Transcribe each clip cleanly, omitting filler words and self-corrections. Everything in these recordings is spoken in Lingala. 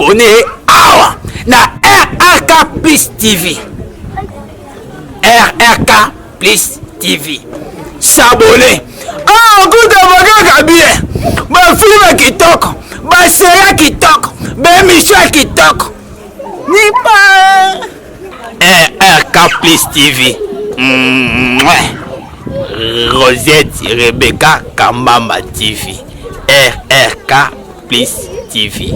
abonné na RRK Plus TV. RRK Plus TV. S'abonner. Écoute, ma bien. Ma film qui toque. Ma série qui toque. Ma mission qui toque. Ni pas. RRK Plus TV. Rosette Rebecca Kambamba TV. RRK Plus TV.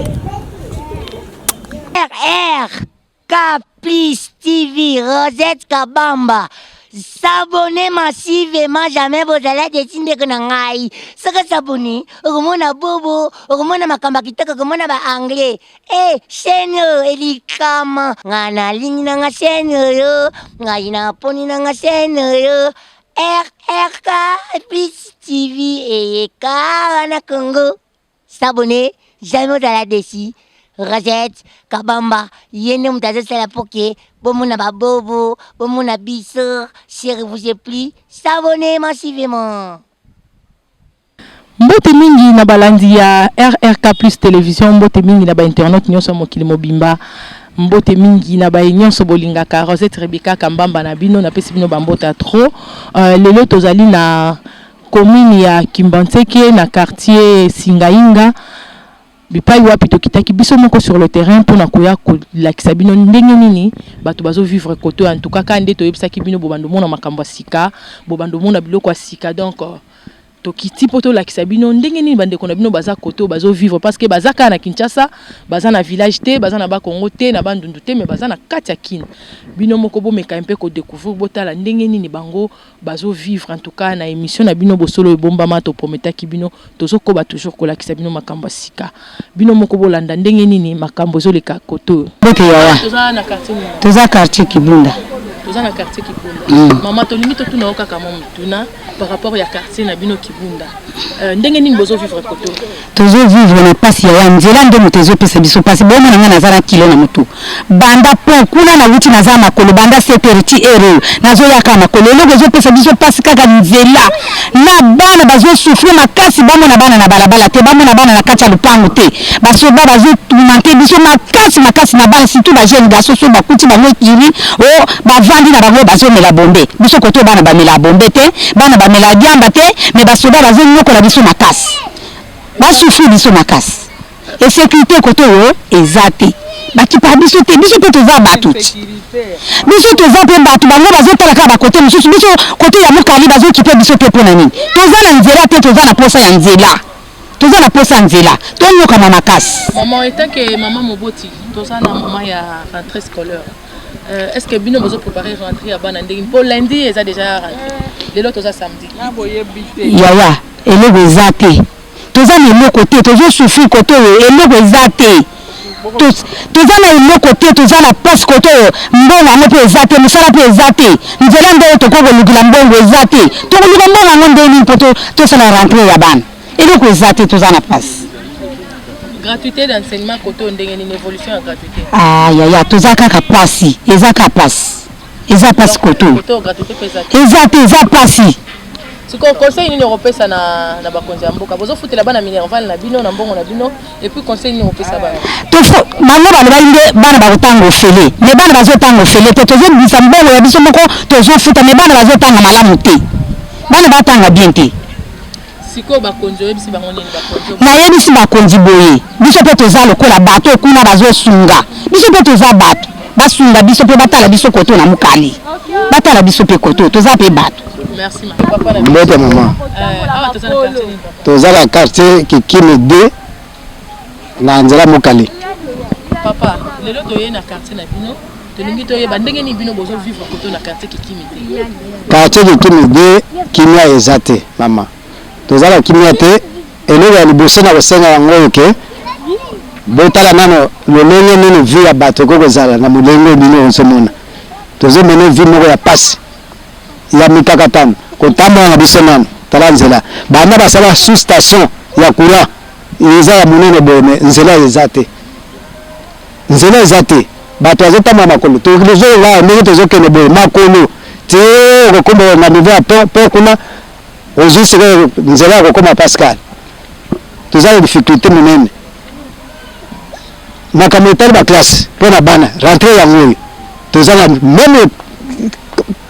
RRK Plus TV. Rosette Kambamba. S'abonner massivement, jamais vous allez décider que n'angai. Ce que s'abonner, remona bobo, remona makamba kitaka, remona ba anglais. Chaîne elikama, ngana ligne nanga chaîne yo, ngana poni nanga chaîne yo. RRK Plus TV et Karana Congo. S'abonner, jamais vous allez décider. Rosette Kambamba, yene mutaze la poké, bomuna babobo, bomuna biso, chéri vous pli, s'abonner massivement. Mbote mingi na balandi ya RRK Plus télévision, mbote mingi na ba internet nyonso mokili mobimba, mbote mingi na ba nyonso bolingaka Rosette Rebecca Kambamba na bino na pesi bino bambota trop. Lelo tozali na commune ya Kimbanseke na quartier Singainga. Bipai wapi tokitaki biso moko sur le terrain pour nakoya ko lakisa bino ndenge nini bato bazo vivre koto en tout cas kande to yebisaki bino bobando mona makambo sika bobando mona biloko sika donc tokiti poto lakisa bino ndenge nini bande kona bino baza koto bazo vivre parce que bazaka na Kinshasa baza na village te baza na ba Congo te na bandundu te mais baza na kati ya kin bino moko bo meka mpe ko découvrir botala ndenge nini bango bazo vivre en tout cas na émission na bino bosolo ebomba mato prometaki bino tozoko ba toujours ko lakisa bino makambo sika bino moko bolanda ndenge nini makambo zo leka koto bote yawa toza quartier Kibunda toza na quartier Kibunda mama to limite to na okaka mama tuna par rapport ya quartier na bino Kibunda ndenge nini bozo vivre koto tozo vivre na pasi ya nzela ndo mutezo pesa biso pasi bona nga nazara kilo na mutu banda po kuna na wuti nazama makolo banda seperiti ero nazo yaka makolo lelo bozo pesa biso pasi kaka nzela na bana bazo souffrir makasi bamo na bana na balabala te bamo na bana na kati ya lupango te baso ba bazo manquer biso makasi na bana surtout ba jeune garçon so bakuti bango kiri o bavandi na bango bazo mela bombe biso koto bana ba mela bombe te bana ba mela diamba te mais basoda bazo nyokola biso makasi basouffrir biso makasi et sécurité koto yo ezate baki pa biso te toza batuti biso toza pe batu bango bazo talaka ba kote mususu biso kote ya mokali bazo kipe biso pe pona nini toza na nzela te toza na posa ya nzela toza na posa nzela tonyoka na makasi maman etake maman Moboti toza na maman ya rentrée scolaire est-ce que bino bozo préparer rentrer à bana ndenge pour lundi eza déjà rentré lelo toza samedi yaya eloko ezate toza na eloko te tozo souffrir kote eloko ezate toza na eloko te toza na poste kote mbongo yango mpe eza te mosala mpe eza te nzela nde tokokolukila mbongo eza te tokoluka mbongo yango nde nini mpo tosala rentrée ya bana eloko eza te toza na place gratuité d'enseignement koto ndenge ni évolution ya gratuité yaya toza kaka pasi eza ka pasi eza pasi koto eza te eza pasi siko conseil nini européen na bakonzi ya mboka bozo futela bana minerval na bino na mbongo na bino et puis conseil nini européen bana tofo mama bana balinde bana bakotanga ofele mais bana bazotanga ofele te tozo bisa mbongo ya biso moko tozo futa mais bana bazotanga malamu te bana batanga bien te siko bakonzi yebisi bango nini bakonzi na yebisi bakonzi boye biso pe toza lokola bato kuna bazosunga biso pe toza bato basunga biso pe batala biso koto na mukali batala biso pe koto toza pe bato. Merci maman. Mbote maman. Toza la quartier Kikime 2 na nzela mukali. Papa, lelo toye na quartier na bino, tolingi toye bandenge ni bino bozo vivre koto na quartier Kikime 2. Quartier Kikime 2 kimia ezate maman. Toza la kimia te eloko ya liboso na kosenga yango yoke. Botala nano lolenge nini vie ya bato kokozala na mulenge bino onsomona. Tozo mene vie moko ya pasi. Ya mikakatano kotambola na biso nano tala nzela banda basala sous station ya courant eza ya munene bone nzela ezate bato azotama makolo to lezo la ndenge tozokene boye makolo te kokomba na niveau ya po kuna ozisi nzela kokoma Pascal toza difficulté munene makambo etali baklasse mpo na bana rentre yango oyo toza na meme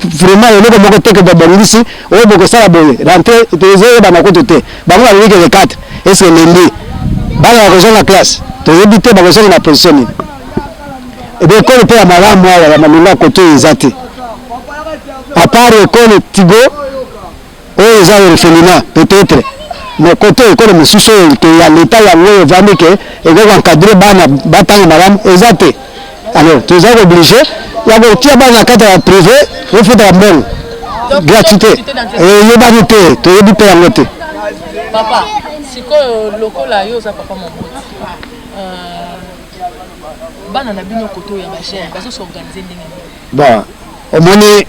vraiment eloko moko te ke babongisi oyo bokosala boye rentre tozoyebana kutu te bango balobiki le 4 eske lundi bana bakozonga classe toyebi te bakozonga na position nini ebe ekole mpe ya malamu awa ya maminga koto oyo eza te apart ekole tigo oyo eza orphelinat peut-être mais côté ekole mosusu oyo ke ya leta yango oyo evandi ke ekoki encadre bana batanga malamu eza te alors toza obligé ya kotia bana na kati ya privé ofutaka mbongo gratuité eyebani te toyebi mpe yango te papa sikoyo lokola yo oza papa moboti bana na bino koto ya bagene bazosorganize ndenge bon omoni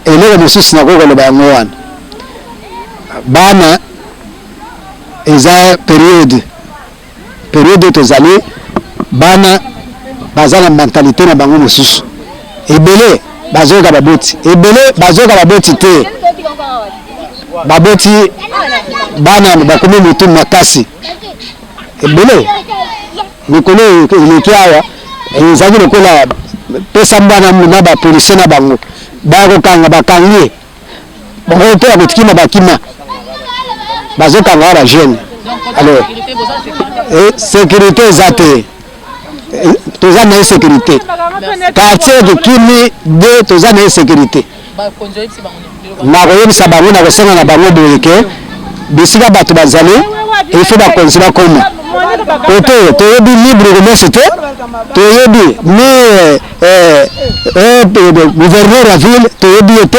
eloko mosusu nakoki koloba yango wana bana eza période tozali bana baza na mentalité na bango mosusu ebele bazoyoka baboti ebele bazoyoka baboti te baboti bana bakomi motu makasi ebele mikolo eleki awa ezali lokola pesa mbana na bapolisier na bango bakokanga bakangi bango mpe bakotikima bakima bazokanga wa bajeune alors sécurité eza te toza na insécurité quartier kikimi de toza na insécurité nakoyebisa bango nakosenga na bango boye ke bisika bato bazali ifo bakonzi bakoma kote toyebi libre commerce te toyebi ni gouverneur ya ville toyebi ye te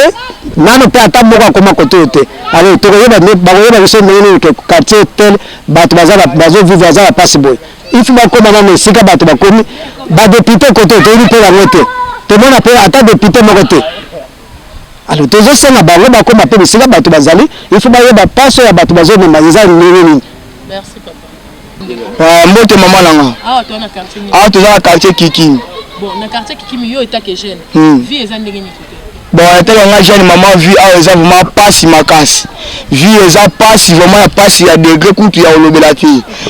nano mpe ata moko akoma kote oyo te alors bakoyeba biso ndenge nini ke quartier tel bato bazovivre baza bapasi boye ifi bakoma nano esika bato bakomi badepute kote toyebi mpe bango te tomona mpe ata depute moko te alors tozosenga bango bakoma mpe bisika bato bazali ifi bayeba paso ya bato bazomema eza ndenge nini. Merci papa. Mbote mama nanga. Ah toza na quartier Kikimi. Bon na quartier Kikimi yo etake jeune. Vie eza ndenge nini kote. Bon etaka nga jeune maman vie a eza vraiment pasi makasi. Vie eza pasi vraiment ya pasi ya degré kutu ya olobela te.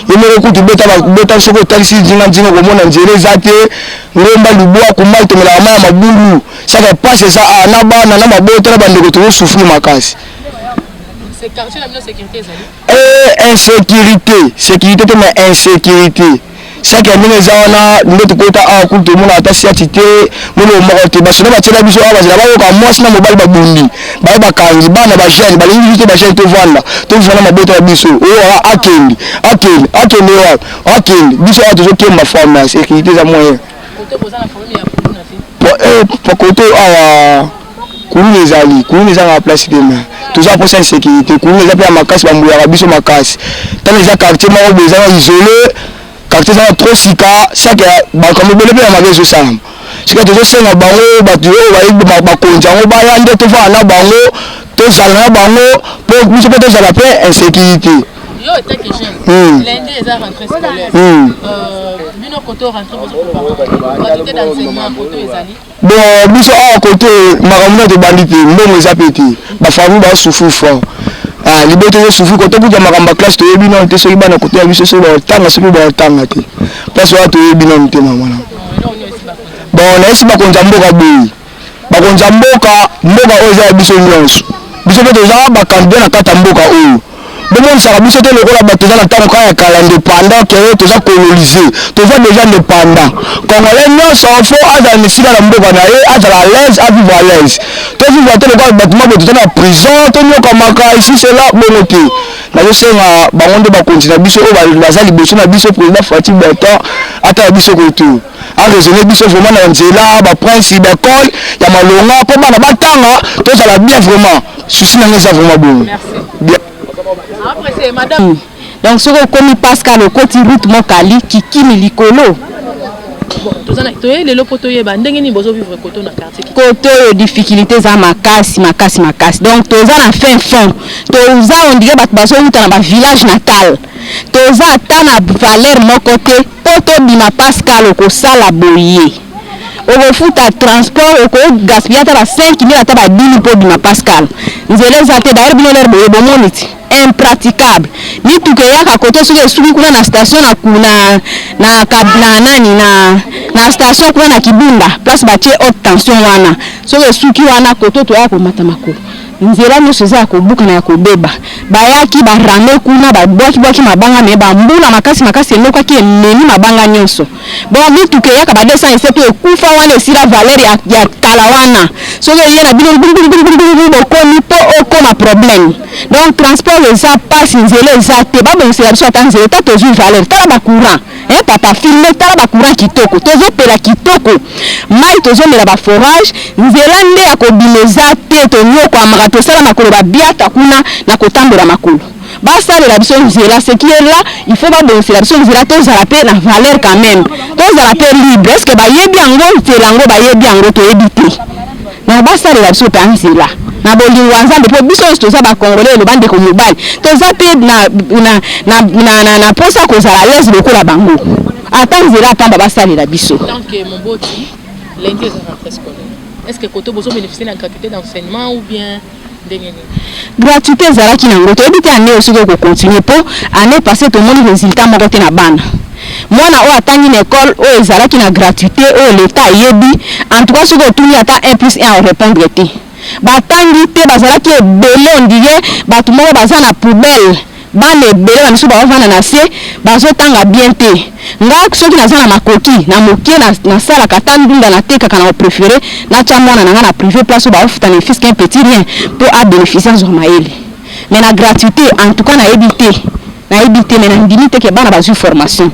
Yemere kutu beta soko talisi jinga komona nzere eza te. Ngomba lubwa kuma tomela mama mabulu. Saka pasi eza na bana na mabota na bandeko to souffrir makasi. Quartier la sécurité insécurité mais insécurité ça qui a mis les ana notre côté à coup de monde ata siatité mon moko ba sona ba tela biso aba zala ba moi na mobile ba bundi ba kangi bana ba jeune ba lingi ba jeune to vanda mabota ya biso o akendi biso a toujours que ma femme sécurité za moyen côté posa la famille ya pour côté awa kuni ezali na place de main toujours pour cette sécurité kuni eza pe makasi bamboya biso makasi tant eza quartier moko beza isolé quartier eza trop sika ça que bakambo bele pe ya mabezo salam sika tozosenga bango bato oyo bakonzi yango baya nde tofala na bango tozala na bango po biso mpe tozala pe insécurité yo etake jeune lundi eza rentrée scolaire bino koto rentrée bozo qualité d'enseignement koto ezali bon biso awa côté makambo na tobandi te mbongo eza pe te bafamille basouffrir fort libote ezosouffrir kote kuta makambo ya classe toyebi nano te soki bana kote ya biso soki baotanga soki baotanga te place wana toyebi nano te mamana bon nayesi bakonza mboka boyi bakonza mboka oyo eza ya biso nyonso biso mpe toza bakandida na kati ya mboka oyo bomonisaka biso te lokola bato eza na ntango kaka ya kala indépendant ke toza colonise toza déjà indépendant congolais nyonso fo azala na esika na mboka na ye azala à l'aise avivre à l'aise tovivre te lokola bato moko toza na prison tonyokamaka ici cela bongo te nazosenga bango nde bakonzi na biso oyo baza liboso na biso président Fati Berton ata ya biso kotu araisonne biso vraiment na nzela baprince baekole ya malonga mpo bana batanga tozala bien vraiment susi nango eza vraiment bongo bien. Après c'est madame. Donc ce que comme Pascal au côté route mokali Kikimi likolo. Tozana toye lelo poto yeba ndenge ni bozo vivre koto na quartier. Koto difficultés za makasi. Donc toza na fin fond. Toza on dirait bat baso uta na village natal. Toza ata na valeur moko te poto bima Pascal ko sala boye. Okofuta transport oko gaspiller ta 5 000 ata ba 10 000 po bima Pascal. Nzele za te d'ailleurs bino ler boye bomoniti. impraticable ni tukeyaka kote soki esuki kuna na station na station kuna na Kibunda place batie haute tension wana soki esuki wana kote toyaka komata makolo nzela nyonso eza ya kobuka na ya kobeba bayaki barame kuna babwaki mabanga me bambula makasi elokaki ememi mabanga nyonso bon mituka eyaka ba 200 pe ekufa wana esila valeur ya kala wana soki eye na bino bokoni mpo okoma problème donc transport eza pasi nzela eza te babongisela biso ata nzela ta tozwi valeur tala bacourant papa filme tala bacourant kitoko tozopela kitoko mai tozomela baforage nzela nde ya kobima eza te tonyokwamaka tosala makolo babiata kuna na kotambola makolo basalela biso nzela ce qui est là il faut babongisela biso nzela tozala mpe na valeur quand même tozala mpe libre est ce que bayebi yango nzela yango bayebi yango toyebi te donc basalela biso mpe nzela na bolingo ya Nzambe mpo biso nyonso toza bakongole eloba ndeko mobali toza mpe na posa kozala lese lokola bango ata nzela apamba basalela biso. Donc Momboti, lundi est rentrée scolaire. Est-ce que Koto Bozo bénéficie de la gratuité d'enseignement ou bien gratuité ezalaki nango toyebi te année osoki okokontinue mpo année passée tomoni résultat moko te na bana mwana oyo atangi na école oyo ezalaki na gratuité oyo leta ayebi en tout cas soki otuni ata 1+1 orépondre te batangi te bazalaki ebele ondire bato moko baza na poubelle bana ebele bamisu baovanda na se bazotanga bien te nga soki naza na makoki na mokie nasalaka ata ndunda natekaka na opréféré natya mwana nanga na privé place oyo baofuta na fisque un petit rien mpo abénéficie nzwa mayele mais na gratuité en tout cas nayebi te mais nandimi te ke bana bazwi formation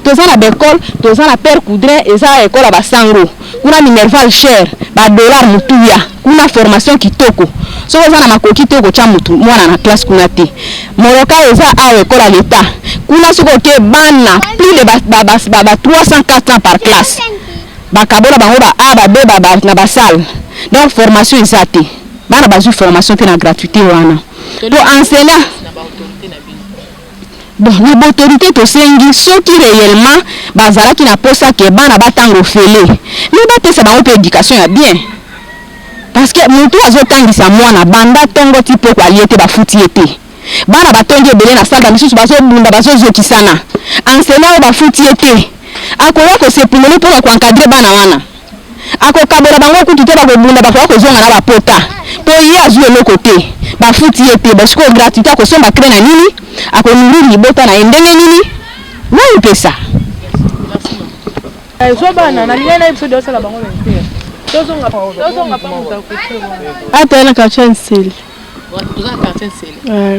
toza na bekole toza na père coudrin eza ekole ya basango kuna minerval cher badollar mutuya kuna formation kitoko soki oza na makoki te okotya mwana na classe kuna te moroka eza awa ekole ya leta kuna soki oke bana plus de ba 300-400 par classe bakabola bango ba A ba B na basale donc formation eza te bana bazwi formation te na gratuité wana to enseignant bon na autorité tosengi soki réellement bazalaki na posa ke bana batanga ofele mais batesa bango mpe éducation ya bien parce que mutu azotangisa mwana banda tongo ti poko alie te bafuti ye te bana batongi ebele na sala misusu bazobunda bazozokisana enseignant oyo bafuti ye te akoya kosepumeli mpona koencadre bana wana akokabola bango kutu te bakobunda bakoya kozonga na bapota mpo ye azwi eloko te bafuti ye te basiko gratuité akosomba cre na nini akonuriri libota na ye ndenge nini nani pesa ata na quartier nsele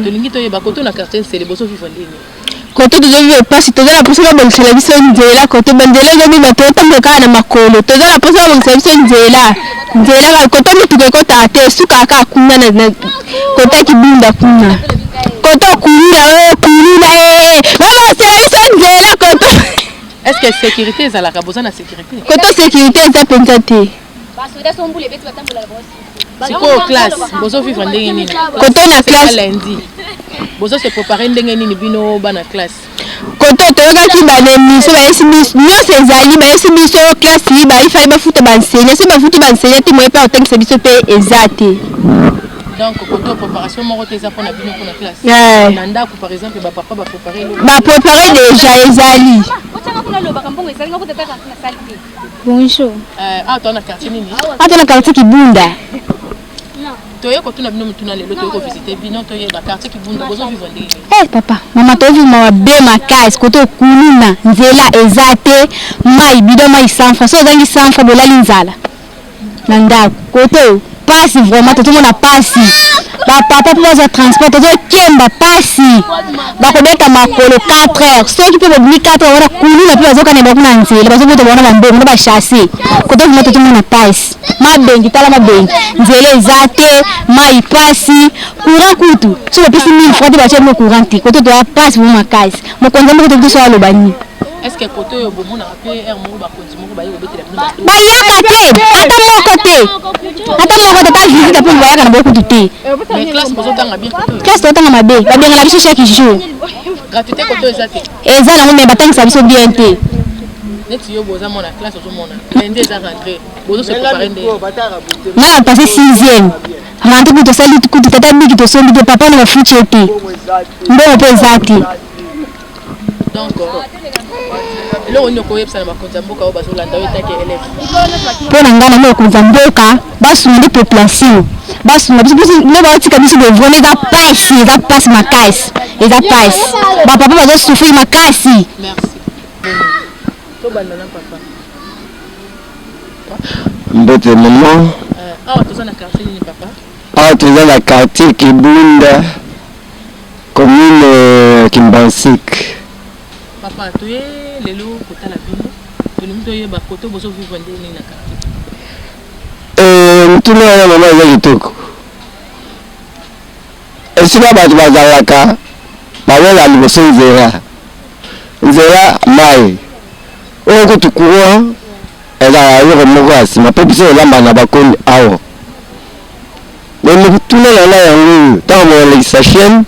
tolingi toyeba koto na quartier nsele bozoviva ndenge kote tozoviva epasi toza na posa babongisela biso nzela kote banzela ezobima totambola kaka na makolo toza na posa babongisela biso nzela kote mituka ekotaka te esukaka kuna na kote Kibunda kuna kote okulula babongisela biso nzela kote. Est-ce que sécurité ezalaka boza na sécurité kote sécurité eza mpenza te sikoyo classe bozovivre ndenge nini kote na classe lundi bozo se préparer ndenge nini bino bana classe kote toyokaki banemise bayesi biso nyonso ezali bayesi biso classe baifai bafuta bansenya so bafuti bansenya te moye mpe otangisa biso mpe eza te donc kote préparation moko te eza mpona bino mpona classe na ndako par exemple bapapa baprépare déjà ezali bonjour ata na quartier nini ata na quartier Kibunda toye kotuna bino mutuna lelo toye kovisite bino toye ba quartier Kibunda bozovivre ndenge papa mama tovivre mabe makasi kote okuluna nzela eza te mai bido mai sanfa so ozangi sanfa bolali nzala na ndako kote pasi vraiment tozomona pasi bapapa mpo bazwa transport tozokemba pasi bakobeta makolo 4 heures soki mpe bobimi 4 heures wana kuluna mpe bazokana bakuna nzela bazobota baona bambongo na bachasse kote vraiment tozomona pasi mabengi tala mabengi nzela eza te mai pasi courant kutu so bapesi 1000 francs te batie mo courant te kote toya pasi bo makasi mokonzi moko te biso aloba nini. Est-ce que côté au bon après un mot ba continue ba yobete la ba yaka te ata moko te ta visite pour ba yaka na beaucoup de te mais classe bozo tanga bien classe tanga mabe ba bien la biso chaque jour gratuité côté ezate ezala mais batangisa biso bien te neti yo boza mona classe ozo mona lundi eza rentrée bozo se préparer ndé na passé 6e Ranti kuto sali kuto tata biki to sombi te papa na future te. Mbongo pe zati. Donc là on est quoi ça na makonza mboka oba zolanda wetake élève. Pona ngana mo kunza mboka basu ndi population. Basu na biso ne ba tika biso de voler da passe makasi. Eza passe. Ba papa ba zo souffrir makasi. Merci. To banda na papa. Mbote maman. Ah, tu es dans quartier ni papa? Ah, tu es dans la quartier Kibunda, commune Kimbansik. Papa, tu es le loup côté la bino. Tu nous dois y avoir côté bozo vivre dans la quartier. Tout le monde a maman tout. Et si papa tu vas dans la car, papa la liboso Zera mai. Oh, que tu cours. Elle a eu un mot si ma petite là na bakoni awo. Mais tout le monde là dans mon législation,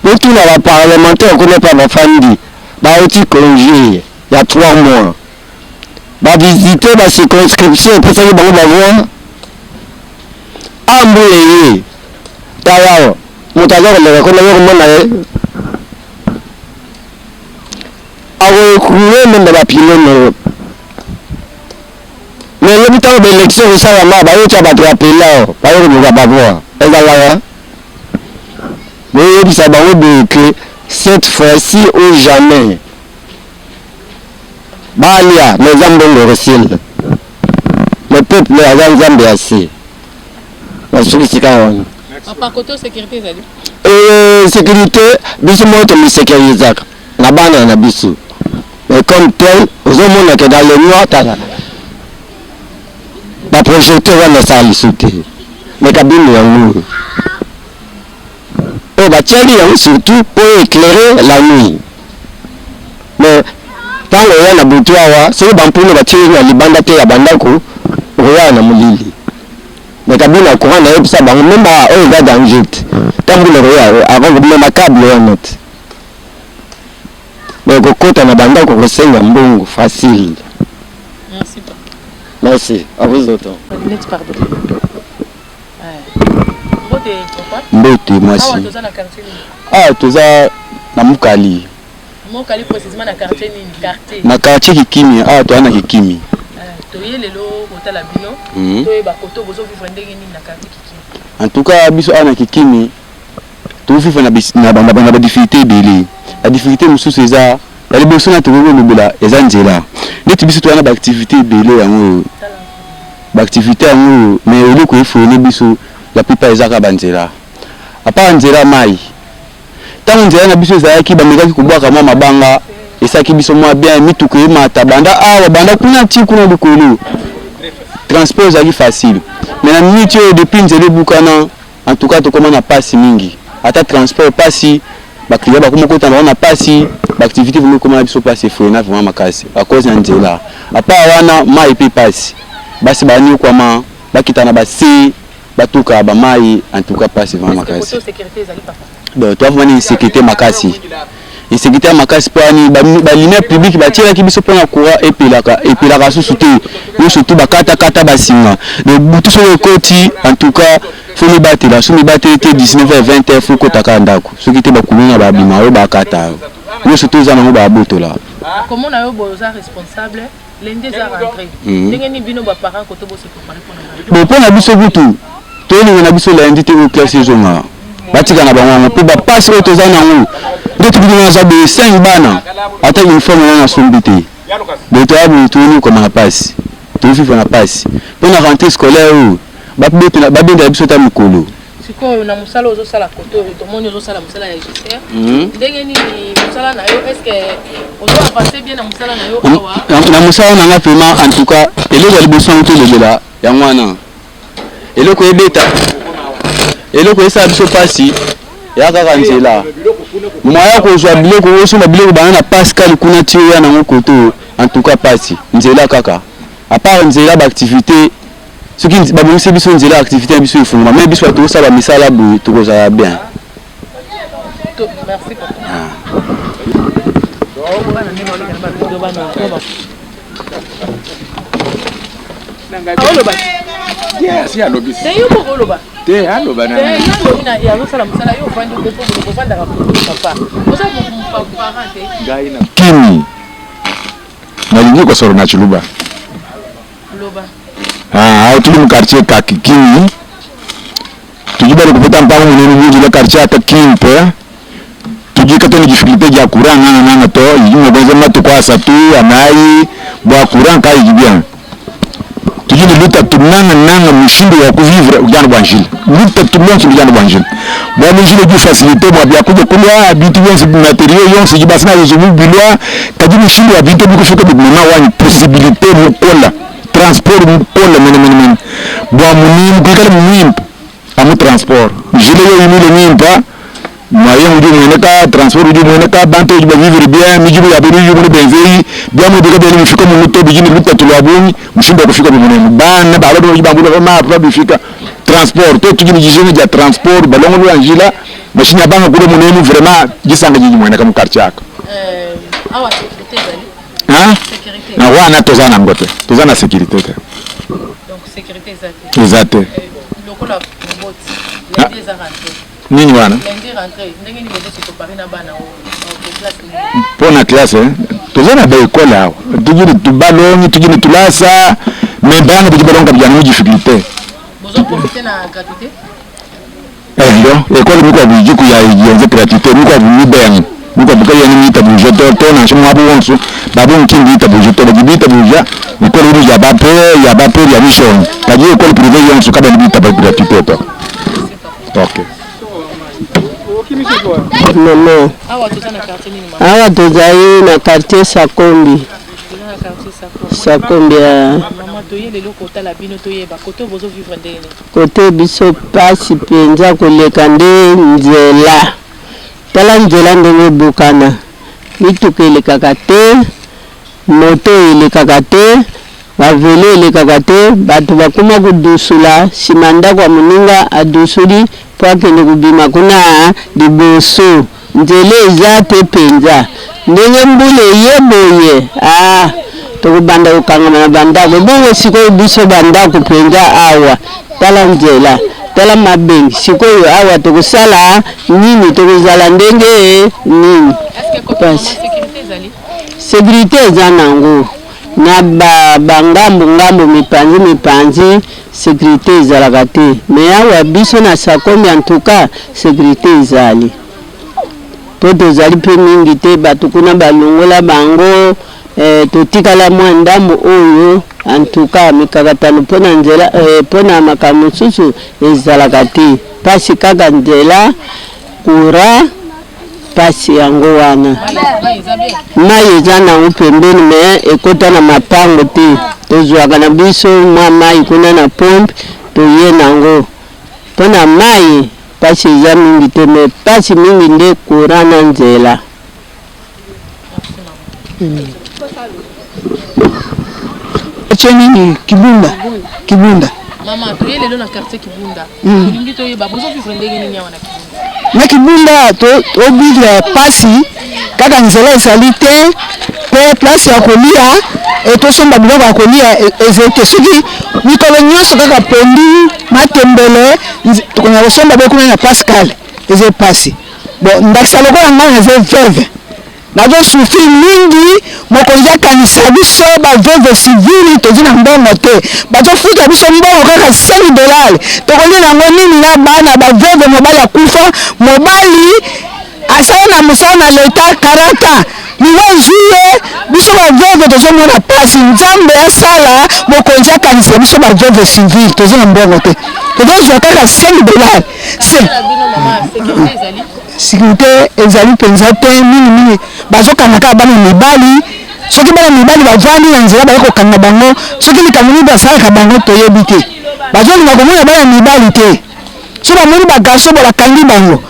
mais tout le parlementaire connaît pas ma famille. Bah aussi congé, il y a 3 mois. Bah visiter ma circonscription pour ça que bon va voir. Amboulé. Tawa. Mon tailleur le connaît comment là. Awo couler même la pilon. Mais le temps de l'élection, ça va mal, tu vas te rappeler là, tu vas pas voir. Et là, mais ça va que cette fois-ci ou jamais. Balia, mes amis le récil. Le peuple a des amis assez. Papa, côté sécurité, ça dit? Sécurité, biso moi tu me sécurises. La banane na biso. Mais comme tel, aux hommes qui dans le noir, la projecteur va me salir sauter. Mais cabine est en nous. Et bah tiens, surtout pour éclairer la nuit. Mais tant que la boutoir, c'est le bampou de la tirer à l'ibandate à Bandako, Roya Namulili. Mais cabine à courant n'a ça, même à eux, il va dans le jet. Tant que le Roya, avant de mettre ma câble, on note. Mais au côté de Bandako, c'est un bon facile. Merci, papa. Merci, à vous autres. Net pardon. Mbote, merci. Ah, tu as na Mukali. Mukali précisément na quartier ni quartier. Na quartier Kikimi, ah tu as na Kikimi. Tu es le lo hôtel Abino. Tu es ba koto bozo vivre ndenge ni na quartier Kikimi. En tout cas, biso na Kikimi. Tu vivre na banda difficulté belé. La difficulté musu c'est ça. La liboso na toko lobela ezanjela. Neti biso tu na ba activité belé yango. Ba activité yango mais ole ko ifone biso la plupart ezaka banzela. A part nzela mai. Tant nzela na biso ezaki ba mekaki kubwaka mwa mabanga esaki biso mwa bien mituko mata banda awa banda kuna ti kuna likolo. Transport ezaki facile. Mais na minute depuis nzela bukana en tout cas to comment na passe mingi. Ata transport passi ba client ba komo kota na passi ba activité vous comment biso passer frena vraiment makasi à cause na nzela. A part wana mai pe passi. Basi bani kwa ma bakita na basi batuka ba mai en tout cas passer vraiment makasi. Donc tu as vraiment une sécurité makasi. Une sécurité makasi pour ani ba lumière publique ba tira ki biso pona courant et puis la sous-souté. Nous surtout ba kata basinga. Donc butu sur le côté en tout cas faut me battre là, sous me battre était 19h 20h faut ko taka ndako. Ce qui était ba kuluna ba bima o ba kata. Nous surtout za na ba boto là. Comment na yo boza responsable l'endé za rentrer. Ndenge ni bino ba parents ko to bo se préparer pour bon pour na biso butu. To ni na biso la indité au classe zonga. Batika na bango pe ba passe au toza na ngo. Ndetu bino za be 5 bana. Ata uniforme na sombité. De toi bu to ni comme na passe. To vivre na passe. Pour na rentrée scolaire ba bete na ba bende biso ta mikolo. Siko na musala ozo sala koto to moni ozo sala musala ya JCR. Ndenge ni musala na yo est-ce que ozo avancer bien na musala na yo awa? Na musala na nga vraiment en tout cas eloko liboso to lebela ya mwana. Eloko ebeta. Eloko esa biso pasi ya kaka nzela. Moya ko zwa biloko oso na biloko bana na Pascal kuna tiya na ngokoto en tout cas pasi nzela kaka. À part nzela ba activité ce qui ba bonse biso nzela activité biso ifungwa mais biso to ça ba misala bu to ko za bien. Merci papa. Yes, ya lobby. C'est yo pour loba. Te aloba na. Eh, yo lobina ya zo sala musala yo fandi ko fanda ka papa. Oza mo parent te. Gaina. Kimi. Nalingi ko soro na chuluba. Loba. Ah, tu mu quartier ka Kimi. Tu bali kupita mpango ni ni quartier ata Kimi pe. Tu ka toni difficulté ya courant na to, yimo bonza matu kwa satu anai bwa courant ka yibia. Tujini luta tunanga nanga mshindi wa kuvivre ujana banjili luta tunanga ujana banjili bwa mshindi ju facilité bwa bya kuja kulia bitu yense matériel yonse jibasina yezubu bilwa kaji mshindi wa bitu bikufika bimana wani possibilité mukola transport mukola men bwa munim kukala munim amu transport jile yo yimile nimpa moyen uju mweneka transport uju mweneka banto uju vivre bien mijibu ya biru uju benzei bien mu bika bele mfika mu muto bijini luta tulabuni mshimba kufika bimunene bana balo uju bangula ma pa bifika transport to tujini jijene ja transport balongo lu anjila machine ya banga kule munene vraiment gisanga jiji mweneka mu quartier yako awa sécurité zali hein sécurité na wana tozana ngote tozana sécurité te donc sécurité zali exact lokola mboti les des rentrées nini wana lundi rentrée ndenge ni bezo se préparer na bana au classe pona classe tozana ba école awa tujini tubalongi tujini tulasa mais bana bijibalonga bijana mu difficulté bozo profiter na gratuité yo école miko bijiku ya yenze gratuité miko bibeng miko buka yani mita bujo to na shimu abu wonsu babu nkindi ita bujo to bibita buja école ru ya bape ya mission kaji école privée yonsu kaba bibita ba gratuité to OK Maman. Awa tozali na quartier Sakombi. Sakombi ya. Kote biso pasi penza koleka nde nzela. Tala nzela ndenge bukana. Mituka elekaka te, moto elekaka te, bavelo elekaka te, bato bakuma kudusula, sima ndako ya moninga adusuli po akende kubima kuna liboso. Nzela eza te penza. Ndenge mbula eyeboye. Tokubanda kokangama na bandako. Bongo sikoyo biso bandako penza awa. Tala nzela. Tala mabengi. Sikoyo awa tokusala nini, tokozala ndenge nini. Sécurité eza nango. Na bangambo mipanzi sécurité ezalaka te. Mais awa biso na Sakombi en tout cas sécurité ezali. Po tozali pe mingi te bato kuna balongola bango totikala mwa ndambo oyo en tout cas mikakatano pona nzela pona makambo mosusu ezalaka te. Pasi kaka nzela kura pasi yango wana mai eza nango pembeni me ekota na mapango te. Tozwaka na biso mwa mai kuna na pompe toye nango pona mai pasi eza mingi te me pasi mingi nde kura na nzela. Nini Kibunda. Mama, tu yele na quartier Kibunda. Kulingi to yeba bozo vivre ndenge nini wana Kibunda. Na Kibunda to obile pasi kaka nzela ezali te pe place ya kolia etosomba biloko ya kolia ezete soki mikolo nyonso kaka pondu matembele tokonya kosomba bekuna na Pascal eze pasi. Bon ndakisa lokola ngai naza veuve nazo souffrir mingi mokonzi akanisa biso baveuve civile tozina mbongo te bazofuta biso mbongo kaka $5 tokolia nango nini na bana baveuve mobali akufa mobali asala na mosala na leta 40 nivo juye biso baveuve tozomona pasi nzambe asala mokonzi akanisa biso baveuve civile tozina mbongo te tozozwa kaka $5 sécurité ezali penza te mingi bazokanga kaka bana mibali soki bana mibali bavandi na nzela baye kokanga bango soki likambo nini basalaka bango toyebi te bazolinga komona bana mibali te so bamoni bagarso bakangi bango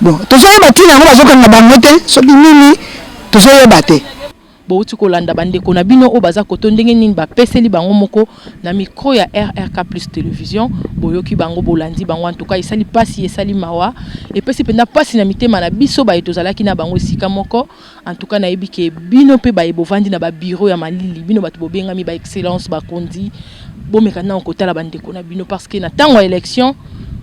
bon tozoyeba ntina yango bazokanga bango te soki nini tozoyeba te. bouti kolanda bandeko na bino o baza koto ndenge nini ba peseli bango moko na micro ya RRK plus télévision boyoki bango bolandi bango en tout cas esali pasi esali mawa et pesi penda pasi na mitema na biso ba etozalaki na bango esika moko en tout cas na yebi ke bino pe ba ebovandi na ba bureau ya malili bino bato bobengami ba excellence ba kondi bomeka na okotala bandeko na bino parce que na tango élection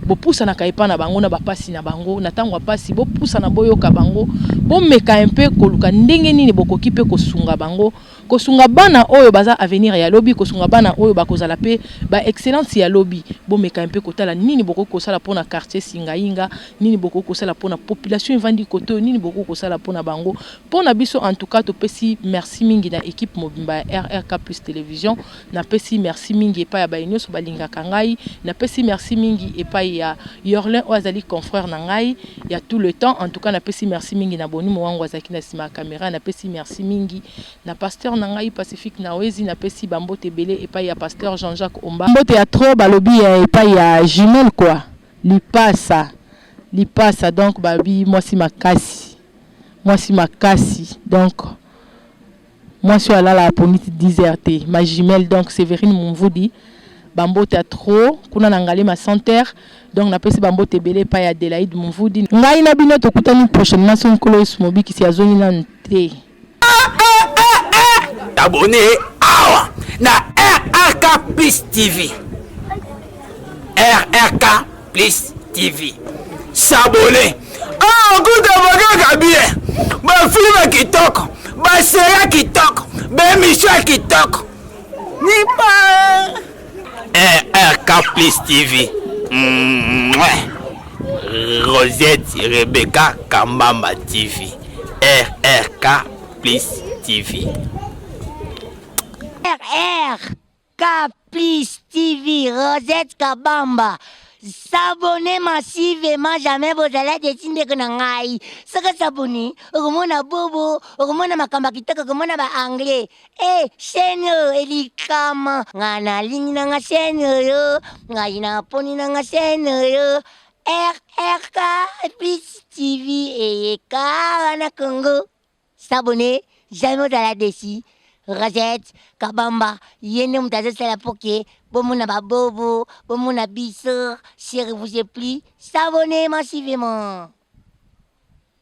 bopusa na kaipa na bango na bapasi na bango na tango pasi bopusa na boyoka bango bomeka un peu koluka ndenge nini bokoki pe kosunga bango kosunga bana oyo baza avenir ya lobby kosunga bana oyo bakozala pe ba excellence ya lobby bomeka un peu kotala nini boko kosala pona quartier Singainga nini boko kosala pona population evandi koto nini boko kosala pona bango pona biso en tout cas to pesi merci mingi na équipe mobimba ya RRK plus télévision na pesi merci mingi epa ya bainyo so balinga kangai na pesi merci mingi epa ya Yorlin Oazali confrère na ngai ya tout le temps en tout cas na pesi merci mingi na boni mwangu azaki na sima caméra na pesi merci mingi na pasteur na ngai Pacifique na wezi na pesi bambote belé epa ya pasteur Jean-Jacques Omba mbote ya trop balobi epa ya jumelle quoi lipasa donc babi moi si makasi donc moi suis allé à la police désertée ma jumelle donc Séverine Mumvudi bambote à trop kuna nangali ma santerre donc na pesi bambote belé pa ya Adelaide Mumvudi ngai na bino to kutani prochainement son kolo ismobi ki si azoni na nte abonné awa na RRK plus TV RRK plus TV s'abonner kuta bakaka bien bafilme kitoko baseria kitoko bemission kitoko nipa RRK plus TV Rosette Rebecca Kambamba TV RRK plus TV RRK plus TV Rosette Kabamba s'abonner massivement jamais vous allez décider que nangai saka s'abonner okomona bobo okomona makamba kitoko okomona ba anglais chaîne elikama ngana lingi nanga chaîne yo ngai na poni nanga chaîne yo RRK plus TV et Kana Congo s'abonner jamais vous allez décider Rosette Kabamba yene mutazo sala poke bomuna babobo bomuna biso si vous plaît s'abonner massivement.